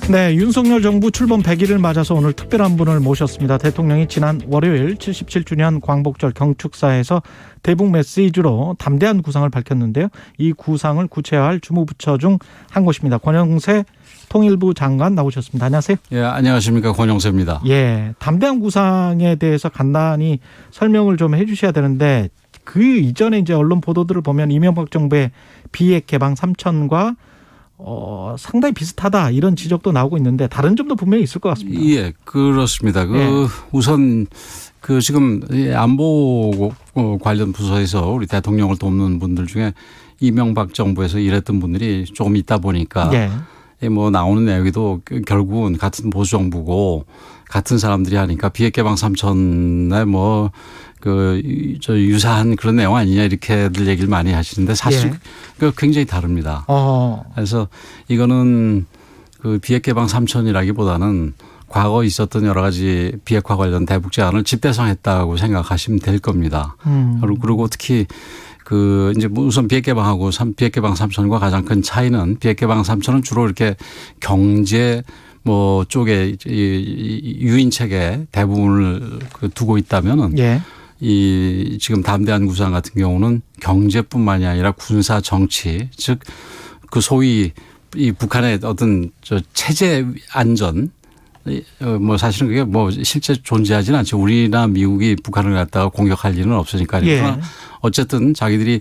네, 윤석열 정부 출범 100일을 맞아서 오늘 특별한 분을 모셨습니다. 대통령이 지난 월요일 77주년 광복절 경축사에서 대북 메시지로 담대한 구상을 밝혔는데요. 이 구상을 구체화할 주무부처 중 한 곳입니다. 권영세 통일부 장관 나오셨습니다. 안녕하세요. 예, 안녕하십니까. 권영세입니다. 예, 담대한 구상에 대해서 간단히 설명을 좀 해 주셔야 되는데 그 이전에 이제 언론 보도들을 보면 이명박 정부의 비핵 개방 3천과 상당히 비슷하다 이런 지적도 나오고 있는데 다른 점도 분명히 있을 것 같습니다. 예, 그렇습니다. 우선 지금 안보 관련 부서에서 우리 대통령을 돕는 분들 중에 이명박 정부에서 일했던 분들이 조금 있다 보니까 뭐 나오는 내용에도 결국은 같은 보수 정부고 같은 사람들이 하니까 비핵 개방 3천에 유사한 그런 내용 아니냐 이렇게들 얘기를 많이 하시는데 사실 굉장히 다릅니다. 그래서 이거는 비핵 개방 3천이라기보다는 과거 있었던 여러 가지 비핵화 관련 대북 제안을 집대성했다고 생각하시면 될 겁니다. 그리고 특히 이제 우선 비핵 개방하고 비핵 개방 3천과 가장 큰 차이는 비핵 개방 3천은 주로 이렇게 경제 쪽에 유인책에 대부분을 두고 있다면은 이 지금 담대한 구상 같은 경우는 경제뿐만이 아니라 군사 정치 즉 소위 이 북한의 어떤 체제 안전 사실은 그게 실제 존재하지는 않죠. 우리나 미국이 북한을 갖다가 공격할 일은 없으니까. 그러나 어쨌든 자기들이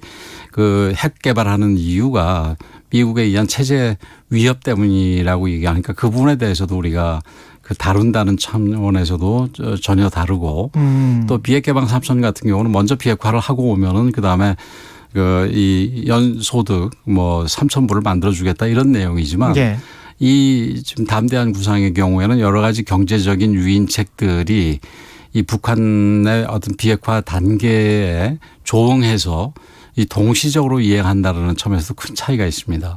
핵 개발하는 이유가 미국에 의한 체제 위협 때문이라고 얘기하니까 그 부분에 대해서도 우리가 다룬다는 차원에서도 전혀 다르고 또 비핵 개방 3천 같은 경우는 먼저 비핵화를 하고 오면은 그다음에 이 연소득 3천불을 만들어 주겠다 이런 내용이지만 이 지금 담대한 구상의 경우에는 여러 가지 경제적인 유인책들이 이 북한의 어떤 비핵화 단계에 조응해서 이 동시적으로 이행한다는 점에서도 큰 차이가 있습니다.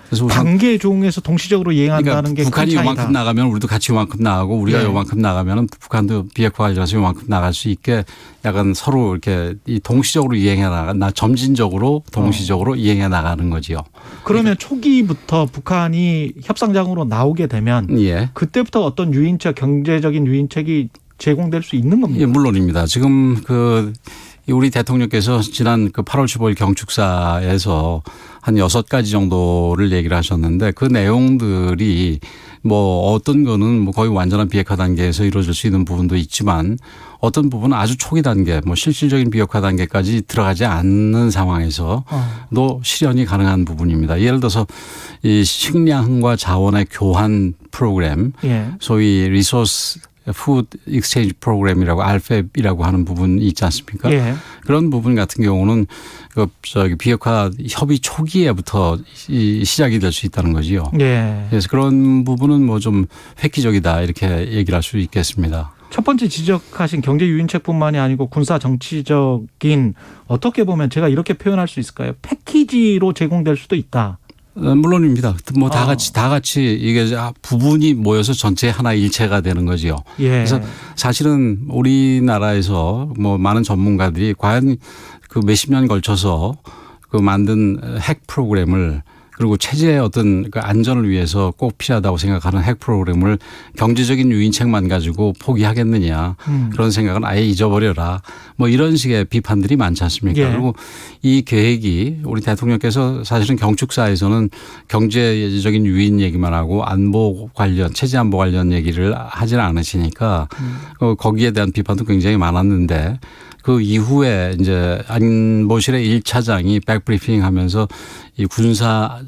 그래서 단계에 조응해서 동시적으로 이행한다는 게 북한이 요만큼 나가면 우리도 같이 요만큼 나가고 우리가 요만큼 나가면 북한도 비핵화 관련해서 요만큼 나갈 수 있게 약간 서로 이렇게 동시적으로 이행해 나가 점진적으로 동시적으로 이행해 나가는 거지요. 그러면 초기부터 북한이 협상장으로 나오게 되면 그때부터 어떤 유인책 경제적인 유인책이 제공될 수 있는 겁니까? 예, 물론입니다. 지금 우리 대통령께서 지난 8월 15일 경축사에서 한 6가지 정도를 얘기를 하셨는데 그 내용들이 어떤 거는 거의 완전한 비핵화 단계에서 이루어질 수 있는 부분도 있지만 어떤 부분은 아주 초기 단계 실질적인 비핵화 단계까지 들어가지 않는 상황에서도 실현이 가능한 부분입니다. 예를 들어서 이 식량과 자원의 교환 프로그램 소위 리소스 푸드 익스체인지 프로그램이라고 RFEP이라고 하는 부분이 있지 않습니까? 그런 부분 같은 경우는 비핵화 협의 초기에부터 시작이 될 수 있다는 거지요. 그래서 그런 부분은 좀 획기적이다 이렇게 얘기를 할 수 있겠습니다. 첫 번째 지적하신 경제 유인책뿐만이 아니고 군사 정치적인 어떻게 보면 제가 이렇게 표현할 수 있을까요? 패키지로 제공될 수도 있다. 물론입니다. 다 같이 이게 부분이 모여서 전체 하나 일체가 되는 거지요. 그래서 사실은 우리나라에서 많은 전문가들이 과연 몇십 년 걸쳐서 만든 핵 프로그램을 그리고 체제의 어떤 안전을 위해서 꼭 필요하다고 생각하는 핵 프로그램을 경제적인 유인책만 가지고 포기하겠느냐 그런 생각은 아예 잊어버려라 이런 식의 비판들이 많지 않습니까? 그리고 이 계획이 우리 대통령께서 사실은 경축사에서는 경제적인 유인 얘기만 하고 안보 관련 체제 안보 관련 얘기를 하지는 않으시니까 거기에 대한 비판도 굉장히 많았는데 그 이후에 이제 안보실의 1차장이 백브리핑 하면서 이 군사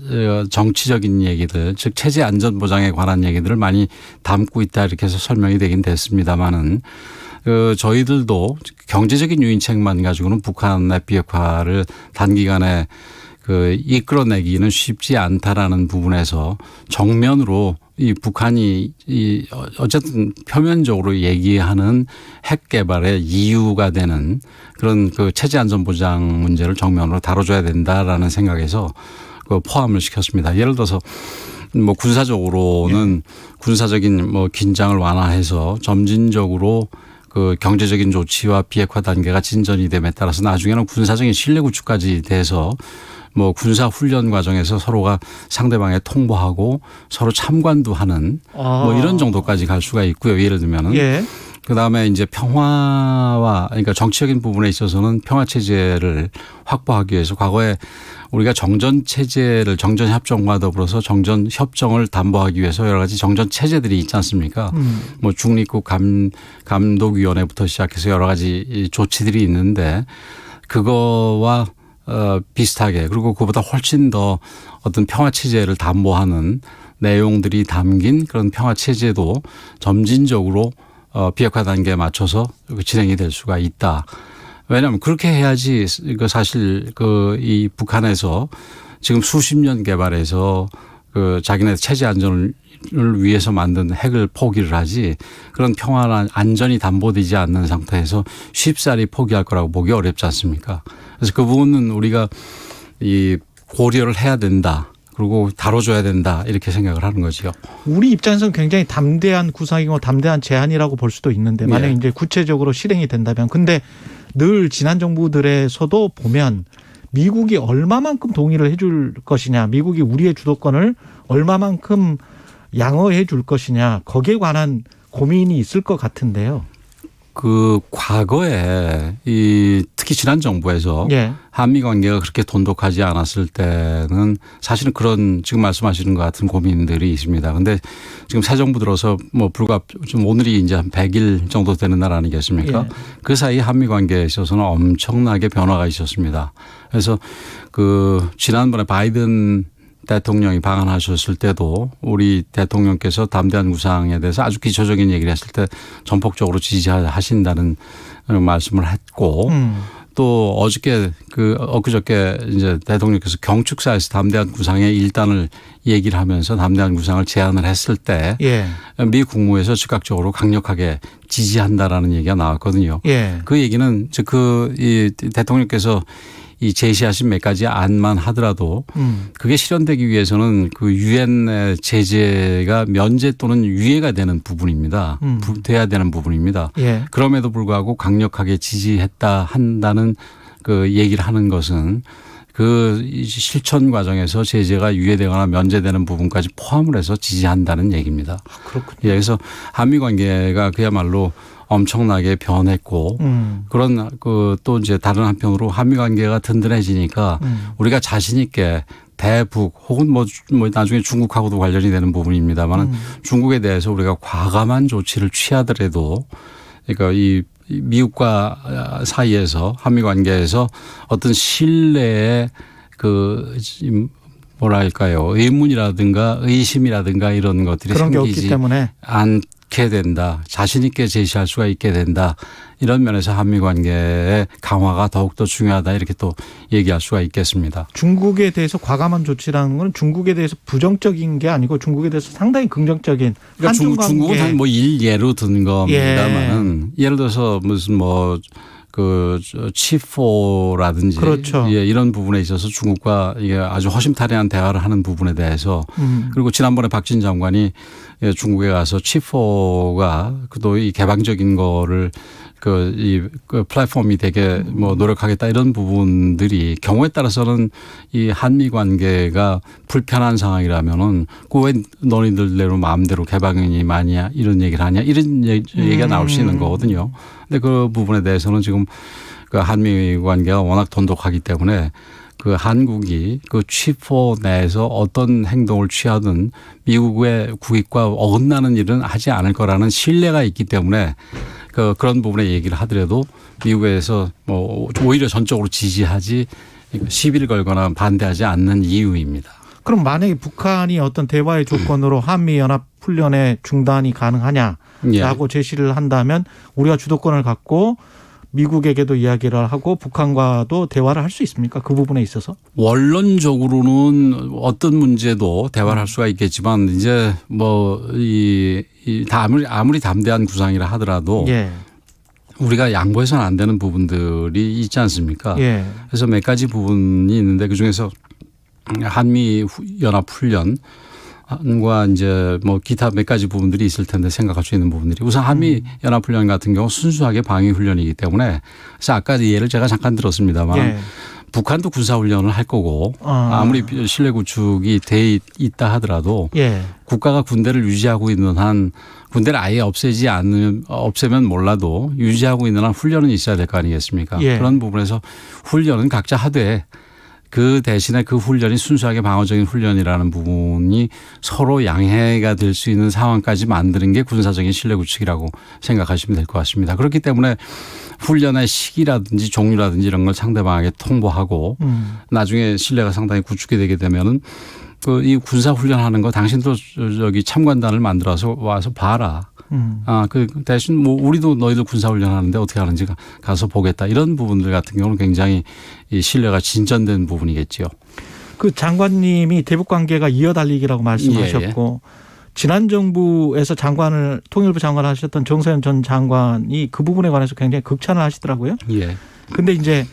정치적인 얘기들 즉 체제 안전 보장에 관한 얘기들을 많이 담고 있다 이렇게 해서 설명이 되긴 됐습니다마는 저희들도 경제적인 유인책만 가지고는 북한의 비핵화를 단기간에 이끌어내기는 쉽지 않다라는 부분에서 정면으로 이 북한이 어쨌든 표면적으로 얘기하는 핵 개발의 이유가 되는 그런 체제 안전 보장 문제를 정면으로 다뤄줘야 된다라는 생각에서 포함을 시켰습니다. 예를 들어서 군사적으로는 군사적인 긴장을 완화해서 점진적으로 경제적인 조치와 비핵화 단계가 진전이 됨에 따라서 나중에는 군사적인 신뢰 구축까지 돼서 뭐 군사 훈련 과정에서 서로가 상대방에 통보하고 서로 참관도 하는 뭐 이런 정도까지 갈 수가 있고요. 예를 들면은. 예. 그다음에 이제 평화와 그러니까 정치적인 부분에 있어서는 평화 체제를 확보하기 위해서 과거에 우리가 정전 체제를 정전 협정과 더불어서 정전 협정을 담보하기 위해서 여러 가지 정전 체제들이 있지 않습니까? 뭐 중립국 감독위원회부터 시작해서 여러 가지 조치들이 있는데 그거와 비슷하게 그리고 그보다 훨씬 더 어떤 평화 체제를 담보하는 내용들이 담긴 그런 평화 체제도 점진적으로 비핵화 단계에 맞춰서 진행이 될 수가 있다. 왜냐하면 그렇게 해야지 사실 이 북한에서 지금 수십 년 개발해서 자기네 체제 안전을 위해서 만든 핵을 포기를 하지 그런 평화나 안전이 담보되지 않는 상태에서 쉽사리 포기할 거라고 보기 어렵지 않습니까? 그래서 그 부분은 우리가 이 고려를 해야 된다. 그리고 다뤄줘야 된다 이렇게 생각을 하는 거죠. 우리 입장에서는 굉장히 담대한 구상이고 담대한 제안이라고 볼 수도 있는데 만약 이제 구체적으로 실행이 된다면 근데 늘 지난 정부들에서도 보면 미국이 얼마만큼 동의를 해줄 것이냐 미국이 우리의 주도권을 얼마만큼 양호해 줄 것이냐 거기에 관한 고민이 있을 것 같은데요. 과거에 특히 지난 정부에서 한미 관계가 그렇게 돈독하지 않았을 때는 사실은 그런 지금 말씀하시는 것 같은 고민들이 있습니다. 그런데 지금 새 정부 들어서 뭐 불과 좀 오늘이 이제 한 100일 정도 되는 날 아니겠습니까? 그 사이 한미 관계에 있어서는 엄청나게 변화가 있었습니다. 그래서 지난번에 바이든 대통령이 방한하셨을 때도 우리 대통령께서 담대한 구상에 대해서 아주 기초적인 얘기를 했을 때 전폭적으로 지지하신다는 말씀을 했고 또 엊그저께 이제 대통령께서 경축사에서 담대한 구상의 일단을 얘기를 하면서 담대한 구상을 제안을 했을 때 미 국무에서 즉각적으로 강력하게 지지한다라는 얘기가 나왔거든요. 그 얘기는 이 대통령께서 이 제시하신 몇 가지 안만 하더라도 그게 실현되기 위해서는 유엔의 제재가 면제 또는 유예가 되는 부분입니다. 돼야 되는 부분입니다. 그럼에도 불구하고 강력하게 한다는 얘기를 하는 것은 실천 과정에서 제재가 유예되거나 면제되는 부분까지 포함을 해서 지지한다는 얘기입니다. 그렇군요. 그래서 한미 관계가 그야말로 엄청나게 변했고 그런 또 이제 다른 한편으로 한미 관계가 든든해지니까 우리가 자신 있게 대북 혹은 뭐 나중에 중국하고도 관련이 되는 부분입니다만 중국에 대해서 우리가 과감한 조치를 취하더라도 그러니까 이 미국과 사이에서 한미 관계에서 어떤 신뢰의 뭐랄까요 의문이라든가 의심이라든가 이런 것들이 그런 게 없기 생기지 때문에 않게 된다. 자신 있게 제시할 수가 있게 된다. 이런 면에서 한미 관계의 강화가 더욱더 중요하다. 이렇게 또 얘기할 수가 있겠습니다. 중국에 대해서 과감한 조치라는 건 중국에 대해서 부정적인 게 아니고 중국에 대해서 상당히 긍정적인 그러니까 중국은 뭐 일예로 든 겁니다만은 예를 들어서 무슨 치포라든지 그렇죠. 이런 부분에 있어서 중국과 이게 아주 허심탄회한 대화를 하는 부분에 대해서 그리고 지난번에 박진 장관이 중국에 가서 치포가 또 이 개방적인 거를 이 플랫폼이 되게 뭐 노력하겠다 이런 부분들이 경우에 따라서는 이 한미 관계가 불편한 상황이라면은 왜 너희들대로 마음대로 개방이 많이야 이런 얘기를 하냐 이런 얘기가 나올 수 있는 거거든요. 근데 그 부분에 대해서는 지금 한미 관계가 워낙 돈독하기 때문에 한국이 취포 내에서 어떤 행동을 취하든 미국의 국익과 어긋나는 일은 하지 않을 거라는 신뢰가 있기 때문에 그런 부분에 얘기를 하더라도 미국에서 뭐 오히려 전적으로 지지하지 시비를 걸거나 반대하지 않는 이유입니다. 그럼 만약에 북한이 어떤 대화의 조건으로 한미연합훈련의 중단이 가능하냐라고 제시를 한다면 우리가 주도권을 갖고 미국에게도 이야기를 하고 북한과도 대화를 할 수 있습니까? 그 부분에 있어서? 원론적으로는 어떤 문제도 대화를 할 수가 있겠지만 이제 아무리 담대한 구상이라 하더라도 우리가 양보해서는 안 되는 부분들이 있지 않습니까? 그래서 몇 가지 부분이 있는데 그중에서 한미 연합훈련 과 이제 뭐 기타 몇 가지 부분들이 있을 텐데 생각할 수 있는 부분들이 우선 한미 연합훈련 같은 경우 순수하게 방위 훈련이기 때문에 그래서 아까 예를 제가 잠깐 들었습니다만 북한도 군사훈련을 할 거고 아무리 실내 구축이 돼 있다 하더라도 예. 국가가 군대를 유지하고 있는 한 군대를 아예 없애면 몰라도 유지하고 있는 한 훈련은 있어야 될 거 아니겠습니까? 예. 그런 부분에서 훈련은 각자 하되 그 대신에 그 훈련이 순수하게 방어적인 훈련이라는 부분이 서로 양해가 될 수 있는 상황까지 만드는 게 군사적인 실내 구축이라고 생각하시면 될 것 같습니다. 그렇기 때문에 훈련의 시기라든지 종류라든지 이런 걸 상대방에게 통보하고 나중에 신뢰가 상당히 구축이 되게 되면은 이 군사 훈련하는 거 당신도 저기 참관단을 만들어서 와서 봐라. 그 대신 뭐 우리도 너희들 군사 훈련하는데 어떻게 하는지 가서 보겠다. 이런 부분들 같은 경우는 굉장히 이 신뢰가 진전된 부분이겠지요. 그 장관님이 대북 관계가 이어달리기라고 말씀하셨고 지난 정부에서 통일부 장관을 하셨던 정세현 전 장관이 그 부분에 관해서 굉장히 극찬을 하시더라고요. 예. 근데 이제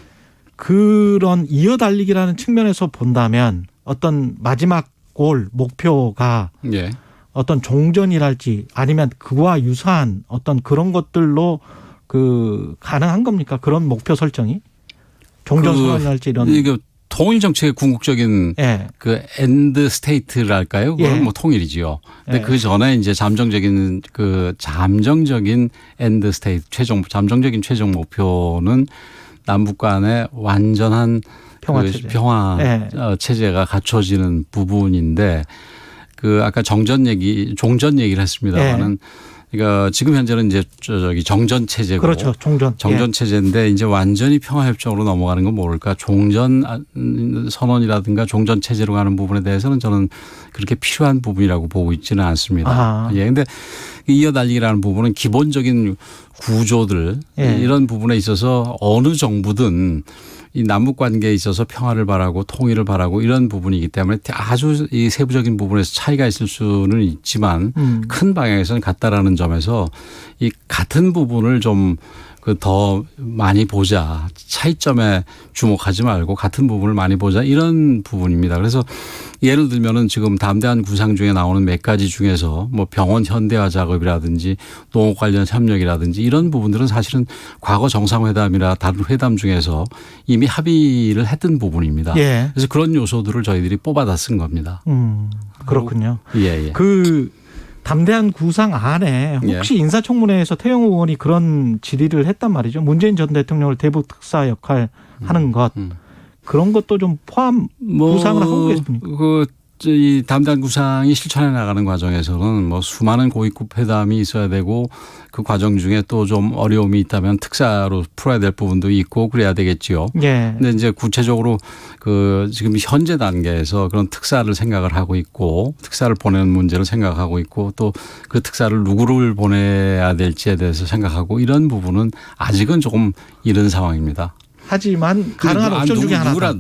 그런 이어달리기라는 측면에서 본다면 어떤 마지막 골 목표가 예. 어떤 종전이랄지 아니면 그와 유사한 어떤 그런 것들로 가능한 겁니까? 그런 목표 설정이? 종전 선언이랄지 이런. 이거 통일 정책의 궁극적인 예. 그 엔드 스테이트랄까요? 그건 예. 뭐 통일이지요. 근데 예. 그 전에 이제 잠정적인 엔드 스테이트 잠정적인 최종 목표는 남북 간의 완전한 평화 체제. 평화 예. 체제가 갖춰지는 부분인데 아까 종전 얘기를 했습니다만은 그러니까 지금 현재는 이제 정전 체제고 그렇죠. 정전 체제인데 이제 완전히 평화 협정으로 넘어가는 건 모를까? 종전 선언이라든가 종전 체제로 가는 부분에 대해서는 저는 그렇게 필요한 부분이라고 보고 있지는 않습니다. 예. 근데 이어달리기라는 부분은 기본적인 구조들 이런 부분에 있어서 어느 정부든 이 남북 관계에 있어서 평화를 바라고 통일을 바라고 이런 부분이기 때문에 아주 이 세부적인 부분에서 차이가 있을 수는 있지만 큰 방향에서는 같다라는 점에서 이 같은 부분을 좀 더 많이 보자. 차이점에 주목하지 말고 같은 부분을 많이 보자. 이런 부분입니다. 그래서 예를 들면은 지금 담대한 구상 중에 나오는 몇 가지 중에서 뭐 병원 현대화 작업이라든지 농업 관련 협력이라든지 이런 부분들은 사실은 과거 정상회담이나 다른 회담 중에서 이미 합의를 했던 부분입니다. 예. 그래서 그런 요소들을 저희들이 뽑아다 쓴 겁니다. 그렇군요. 예. 담대한 구상 안에 혹시 인사청문회에서 태영호 의원이 그런 질의를 했단 말이죠. 문재인 전 대통령을 대북 특사 역할 하는 것. 그런 것도 좀 포함 구상을 하고 계십니까? 이 담대한 구상이 실천해 나가는 과정에서는 뭐 수많은 고위급 회담이 있어야 되고 그 과정 중에 또 좀 어려움이 있다면 특사로 풀어야 될 부분도 있고 그래야 되겠지요. 예. 근데 이제 구체적으로 지금 현재 단계에서 그런 특사를 생각을 하고 있고 특사를 보내는 문제를 생각하고 있고 또 그 특사를 누구를 보내야 될지에 대해서 생각하고 이런 부분은 아직은 조금 이른 상황입니다. 하지만 가능한 옵션 중에 하나다.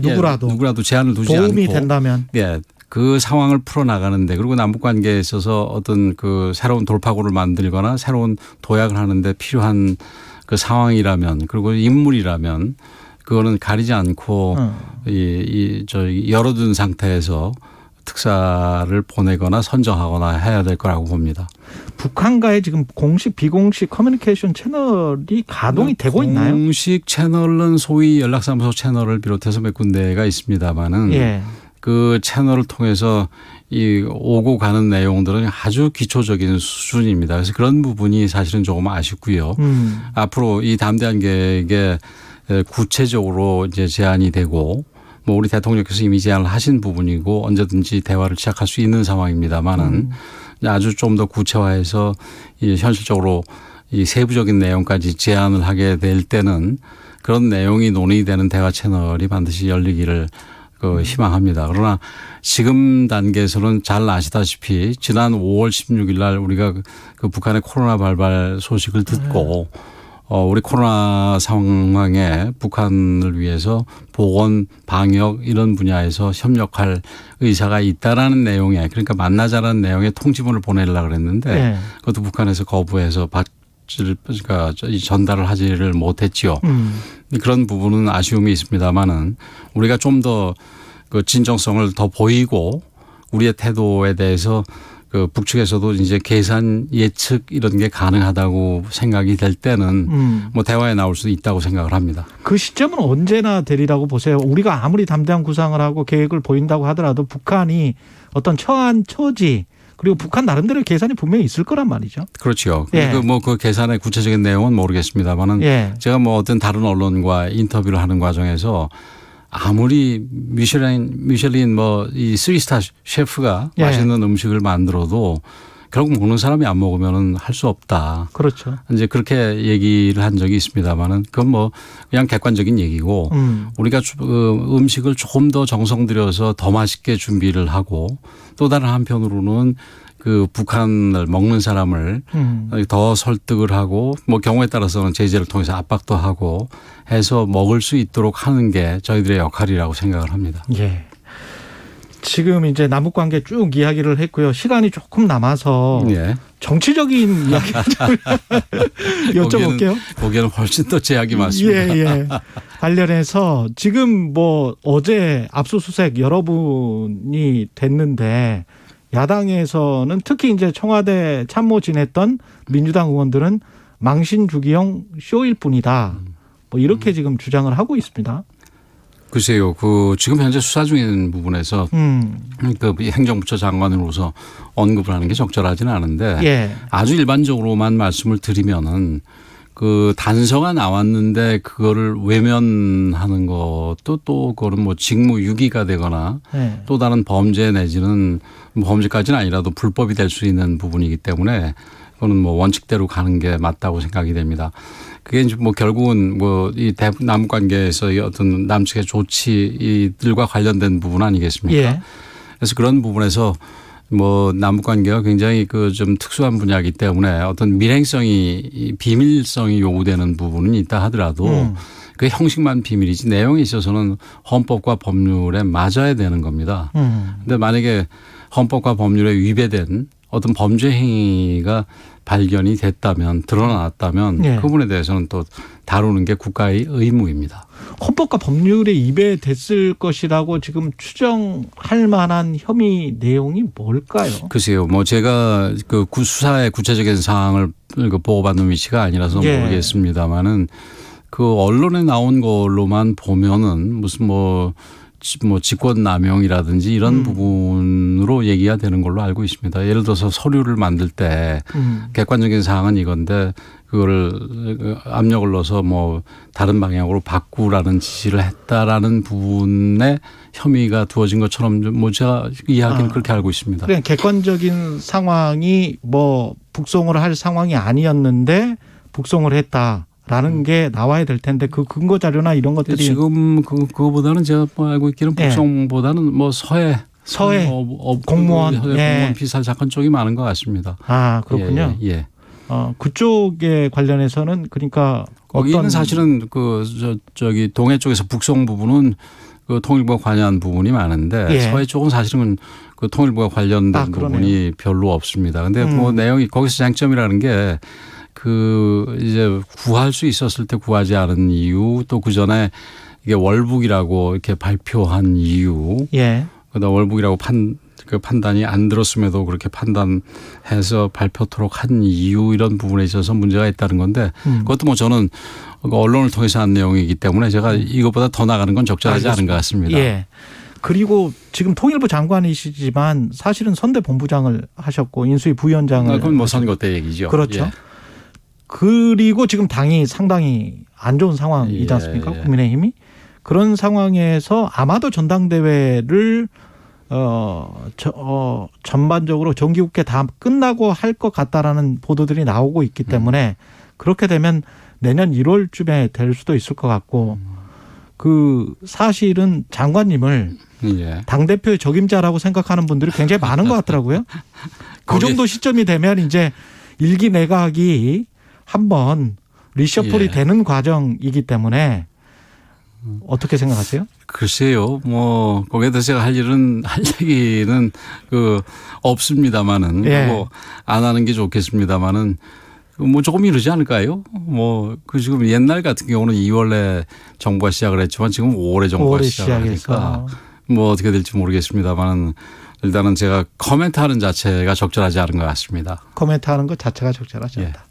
누구라도 제한을 두지 않고 도움이 된다면. 예. 그 상황을 풀어나가는데 그리고 남북 관계에 있어서 어떤 새로운 돌파구를 만들거나 새로운 도약을 하는데 필요한 그 상황이라면 그리고 인물이라면 그거는 가리지 않고 열어둔 상태에서 특사를 보내거나 선정하거나 해야 될 거라고 봅니다. 북한과의 지금 공식 비공식 커뮤니케이션 채널이 가동이 되고 있나요? 공식 채널은 소위 연락사무소 채널을 비롯해서 몇 군데가 있습니다마는 그 채널을 통해서 이 오고 가는 내용들은 아주 기초적인 수준입니다. 그래서 그런 부분이 사실은 조금 아쉽고요. 앞으로 이 담대한 계획에 구체적으로 이제 제안이 되고 뭐 우리 대통령께서 이미 제안을 하신 부분이고 언제든지 대화를 시작할 수 있는 상황입니다만은 아주 좀 더 구체화해서 현실적으로 이 세부적인 내용까지 제안을 하게 될 때는 그런 내용이 논의되는 대화 채널이 반드시 열리기를 희망합니다. 그러나 지금 단계에서는 잘 아시다시피 지난 5월 16일 날 우리가 그 북한의 코로나 발발 소식을 듣고 우리 코로나 상황에 북한을 위해서 보건, 방역 이런 분야에서 협력할 의사가 있다라는 내용에 그러니까 만나자라는 내용의 통지문을 보내려고 그랬는데 그것도 북한에서 거부해서 그러니까 전달을 하지를 못했지요. 그런 부분은 아쉬움이 있습니다만은 우리가 좀 더 그 진정성을 더 보이고 우리의 태도에 대해서 그 북측에서도 이제 계산 예측 이런 게 가능하다고 생각이 될 때는 뭐 대화에 나올 수도 있다고 생각을 합니다. 그 시점은 언제나 되리라고 보세요. 우리가 아무리 담대한 구상을 하고 계획을 보인다고 하더라도 북한이 어떤 처한 처지 그리고 북한 나름대로 계산이 분명히 있을 거란 말이죠. 그렇죠. 예. 그 계산의 구체적인 내용은 모르겠습니다만은 예. 제가 뭐 어떤 다른 언론과 인터뷰를 하는 과정에서 아무리 미슐린 뭐 이 3스타 셰프가 예. 맛있는 음식을 만들어도 결국 먹는 사람이 안 먹으면은 할 수 없다. 그렇죠. 이제 그렇게 얘기를 한 적이 있습니다만은 그건 뭐 그냥 객관적인 얘기고 우리가 음식을 조금 더 정성 들여서 더 맛있게 준비를 하고 또 다른 한편으로는 그 북한을 먹는 사람을 더 설득을 하고 뭐 경우에 따라서는 제재를 통해서 압박도 하고 해서 먹을 수 있도록 하는 게 저희들의 역할이라고 생각을 합니다. 예. 지금 이제 남북 관계 쭉 이야기를 했고요. 시간이 조금 남아서 예. 정치적인 이야기 여쭤볼게요. 거기에는 훨씬 더 제약이 많습니다. 예, 예. 관련해서 지금 뭐 어제 압수수색 여러분이 됐는데 야당에서는 특히 이제 청와대 참모 지냈던 민주당 의원들은 망신 주기용 쇼일 뿐이다. 뭐 이렇게 지금 주장을 하고 있습니다. 글쎄요. 그 지금 현재 수사 중인 부분에서 그 행정부처 장관으로서 언급을 하는 게 적절하지는 않은데 예. 아주 일반적으로만 말씀을 드리면은 그 단서가 나왔는데 그거를 외면하는 것도 또 그거는 뭐 직무유기가 되거나 예. 또 다른 범죄 내지는 범죄까지는 아니라도 불법이 될 수 있는 부분이기 때문에 그거는 뭐 원칙대로 가는 게 맞다고 생각이 됩니다. 그게 이제 뭐 결국은 뭐 이 남북 관계에서 어떤 남측의 조치들과 관련된 부분 아니겠습니까? 예. 그래서 그런 부분에서 뭐 남북 관계가 굉장히 그 좀 특수한 분야이기 때문에 어떤 밀행성이 비밀성이 요구되는 부분은 있다 하더라도 그 형식만 비밀이지 내용에 있어서는 헌법과 법률에 맞아야 되는 겁니다. 그런데 만약에 헌법과 법률에 위배된 어떤 범죄 행위가 발견이 됐다면 드러났다면 예. 그 부분에 대해서는 또 다루는 게 국가의 의무입니다. 헌법과 법률에 위배됐을 것이라고 지금 추정할 만한 혐의 내용이 뭘까요? 글쎄요. 뭐 제가 그 수사의 구체적인 사항을 보고받는 위치가 아니라서 예. 모르겠습니다만은 그 언론에 나온 걸로만 보면은 무슨 뭐 직권남용이라든지 이런 부분으로 얘기가 되는 걸로 알고 있습니다. 예를 들어서 서류를 만들 때 객관적인 사항은 이건데 그거를 압력을 넣어서 뭐 다른 방향으로 바꾸라는 지시를 했다라는 부분에 혐의가 두어진 것처럼 뭐 제가 이야기는 그렇게 알고 있습니다. 그냥 객관적인 상황이 뭐 북송을 할 상황이 아니었는데 북송을 했다. 라는 게 나와야 될 텐데 그 근거 자료나 이런 것들이 지금 그거보다는 제가 뭐 알고 있기는 북송보다는 뭐 서해 공무원 공무원 피살 사건 쪽이 많은 것 같습니다. 아 그렇군요. 예. 그쪽에 관련해서는 그러니까 거기는 사실은 저기 동해 쪽에서 북송 부분은 그 통일부가 관여한 부분이 많은데 예. 서해 쪽은 사실은 그 통일부가 관련된 부분이 별로 없습니다. 그런데 뭐 내용이 거기서 쟁점이라는 게 그 이제 구할 수 있었을 때 구하지 않은 이유 또 그 전에 이게 월북이라고 이렇게 발표한 이유. 예. 그다음 월북이라고 그 판단이 안 들었음에도 그렇게 판단해서 발표토록 한 이유 이런 부분에 있어서 문제가 있다는 건데 그것도 뭐 저는 언론을 통해서 한 내용이기 때문에 제가 이것보다 더 나가는 건 적절하지 않은 것 같습니다. 예. 그리고 지금 통일부 장관이시지만 사실은 선대 본부장을 하셨고 인수위 부위원장을. 그건 뭐 선거 때 얘기죠. 그렇죠. 예. 그리고 지금 당이 상당히 안 좋은 상황이지 않습니까? 예. 국민의힘이. 그런 상황에서 아마도 전당대회를 전반적으로 정기국회 다 끝나고 할 것 같다라는 보도들이 나오고 있기 때문에 그렇게 되면 내년 1월쯤에 될 수도 있을 것 같고 그 사실은 장관님을 예. 당대표의 적임자라고 생각하는 분들이 굉장히 많은 것 같더라고요. 그 정도 시점이 되면 이제 일기 내각이 한번 리셔플이 예. 되는 과정이기 때문에 어떻게 생각하세요? 글쎄요, 뭐 거기에 대해서 제가 할 얘기는 그 없습니다만은 예. 뭐 안 하는 게 좋겠습니다만은 뭐 조금 이르지 않을까요? 뭐 그 지금 옛날 같은 경우는 2월에 정부가 시작을 했지만 지금 5월에 정부가 시작을 하니까 뭐 어떻게 될지 모르겠습니다만은 일단은 제가 코멘트하는 자체가 적절하지 않은 것 같습니다. 코멘트하는 것 자체가 적절하지 예. 않다.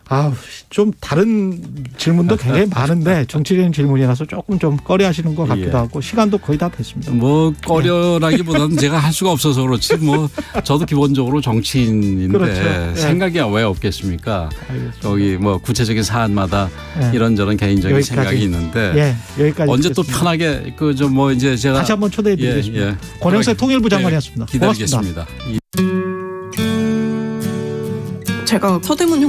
아, 좀 다른 질문도 굉장히 많은데 정치적인 질문이라서 조금 좀 꺼려하시는 것 같기도 예. 하고 시간도 거의 다 됐습니다. 뭐 꺼려라기보다는 제가 할 수가 없어서 그렇지 뭐 저도 기본적으로 정치인인데 그렇죠. 예. 생각이 왜 없겠습니까? 알겠습니다. 저기 뭐 구체적인 사안마다 예. 이런저런 개인적인 여기까지. 생각이 있는데 예, 여기까지 언제 또 듣겠습니다. 편하게 그 좀 뭐 이제 제가 다시 한번 초대해드리겠습니다. 예, 예. 권영세 편하게, 통일부 장관이었습니다. 기다리겠습니다. 고맙습니다. 제가 서대문 혁명